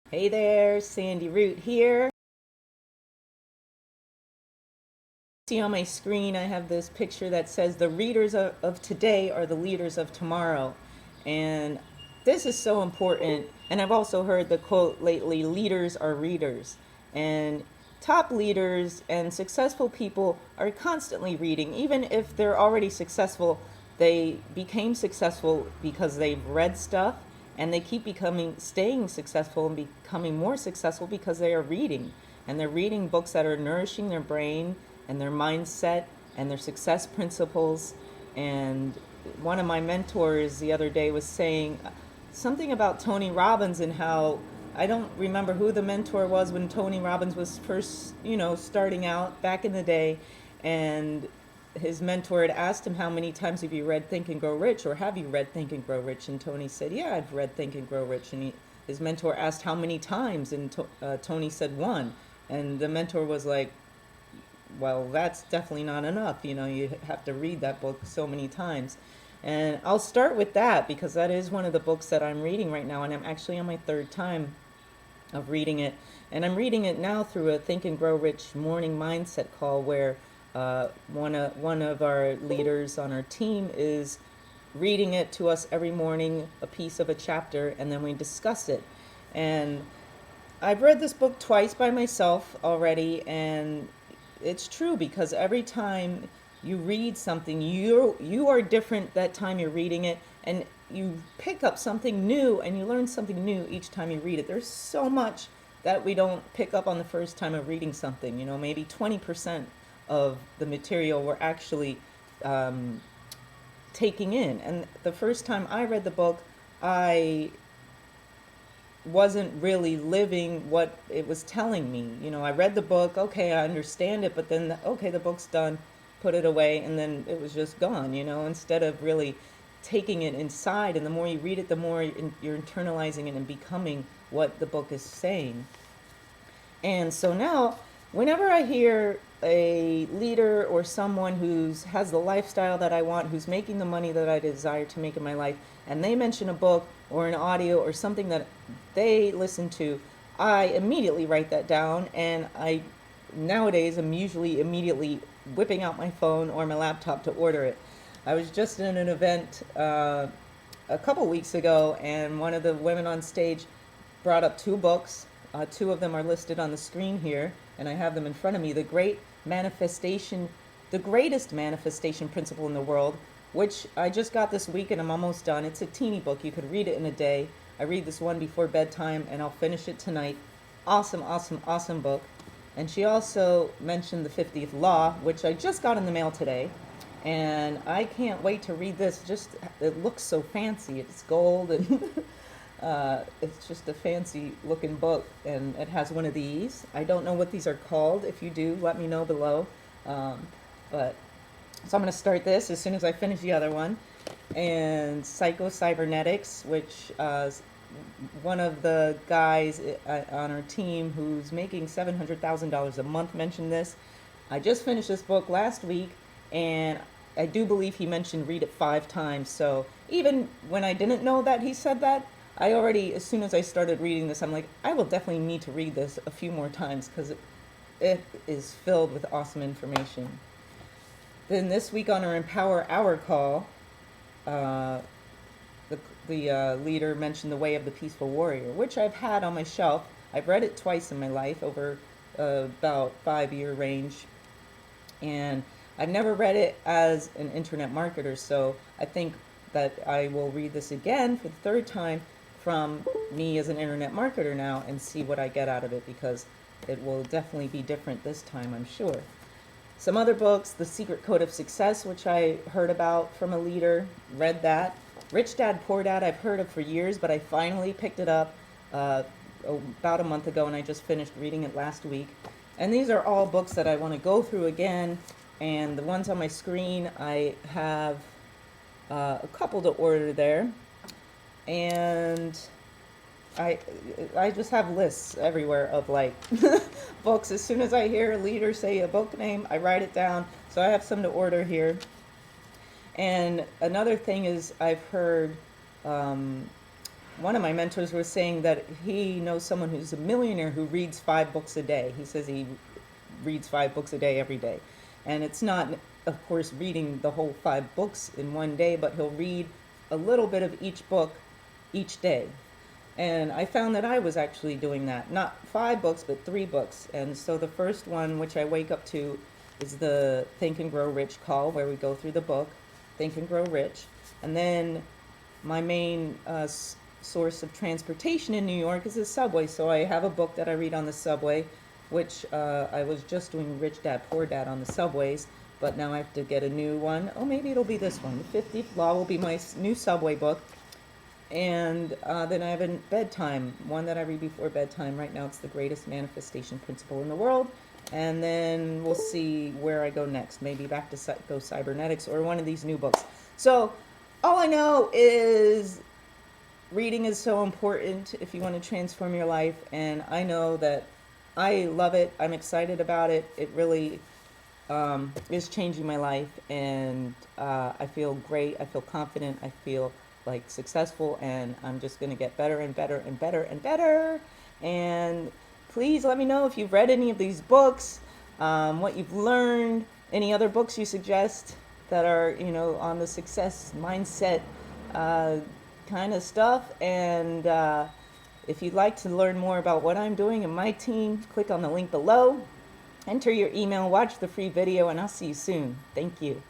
Hey there, Sandy Root here. See on my screen, I have this picture that says the readers of today are the leaders of tomorrow. And this is so important. And I've also heard the quote lately, leaders are readers. And top leaders and successful people are constantly reading. Even if they're already successful, they became successful because they've read stuff, and they keep staying successful and becoming more successful because they are reading. And they're reading books that are nourishing their brain and their mindset and their success principles. And one of my mentors the other day was saying something about Tony Robbins and how, I don't remember who the mentor was when Tony Robbins was first, starting out back in the day. And his mentor had asked him, how many times have you read Think and Grow Rich, or have you read Think and Grow Rich? And Tony said, yeah, I've read Think and Grow Rich. And his mentor asked how many times, and Tony said one. And the mentor was like, well, that's definitely not enough. You have to read that book so many times. And I'll start with that because that is one of the books that I'm reading right now, and I'm actually on my third time of reading it. And I'm reading it now through a Think and Grow Rich morning mindset call where one of our leaders on our team is reading it to us every morning, a piece of a chapter, and then we discuss it. And I've read this book twice by myself already, and it's true because every time you read something, you are different that time you're reading it, and you pick up something new and you learn something new each time you read it. There's so much that we don't pick up on the first time of reading something. Maybe 20% of the material we're actually taking in. And the first time I read the book, I wasn't really living what it was telling me. I read the book, okay, I understand it, but then, okay, the book's done, put it away, and then it was just gone, instead of really taking it inside. And the more you read it, the more you're internalizing it and becoming what the book is saying. And so now, whenever I hear a leader or someone who's has the lifestyle that I want, who's making the money that I desire to make in my life, and they mention a book or an audio or something that they listen to, I immediately write that down. And I nowadays am usually immediately whipping out my phone or my laptop to order it. I was just in an event a couple weeks ago, and one of the women on stage brought up two books. Two of them are listed on the screen here, and I have them in front of me. The greatest manifestation principle in the world, which I just got this week and I'm almost done. It's a teeny book. You could read it in a day. I read this one before bedtime and I'll finish it tonight. Awesome, awesome, awesome book. And she also mentioned the 50th Law, which I just got in the mail today. And I can't wait to read this. It looks so fancy. It's gold and it's just a fancy looking book, and it has one of these. I don't know what these are called. If you do, let me know below. But so I'm going to start this as soon as I finish the other one. And Psycho-Cybernetics, which one of the guys on our team who's making $700,000 a month mentioned this. I just finished this book last week, and I do believe he mentioned read it 5 times. So even when I didn't know that he said that, I already, as soon as I started reading this, I'm like, I will definitely need to read this a few more times because it is filled with awesome information. Then this week on our Empower Hour call, the leader mentioned The Way of the Peaceful Warrior, which I've had on my shelf. I've read it twice in my life over about 5-year range. And I've never read it as an internet marketer, so I think that I will read this again for the third time from me as an internet marketer now and see what I get out of it, because it will definitely be different this time, I'm sure. Some other books, The Secret Code of Success, which I heard about from a leader, read that. Rich Dad, Poor Dad, I've heard of for years, but I finally picked it up about a month ago, and I just finished reading it last week. And these are all books that I want to go through again, and the ones on my screen, I have a couple to order there. And I just have lists everywhere of like books. As soon as I hear a leader say a book name, I write it down. So I have some to order here. And another thing is I've heard one of my mentors was saying that he knows someone who's a millionaire who reads 5 books a day. He says he reads 5 books a day every day. And it's not, of course, reading the whole 5 books in one day, but he'll read a little bit of each book each day. And I found that I was actually doing that. Not 5 books, but 3 books. And so the first one, which I wake up to, is the Think and Grow Rich call, where we go through the book, Think and Grow Rich. And then my main source of transportation in New York is the subway. So I have a book that I read on the subway, which I was just doing Rich Dad, Poor Dad on the subways, but now I have to get a new one. Oh, maybe it'll be this one. The 50th Law will be my new subway book. And then I have a bedtime, one that I read before bedtime. Right now it's The Greatest Manifestation Principle in the World. And then we'll see where I go next. Maybe back to Psycho-Cybernetics or one of these new books. So all I know is reading is so important if you want to transform your life. And I know that I love it. I'm excited about it. It really is changing my life. And I feel great. I feel confident. I feel like successful. And I'm just going to get better and better and better and better. And please let me know if you've read any of these books, what you've learned, any other books you suggest that are, you know, on the success mindset kind of stuff. And if you'd like to learn more about what I'm doing and my team, click on the link below, enter your email, watch the free video, and I'll see you soon. Thank you.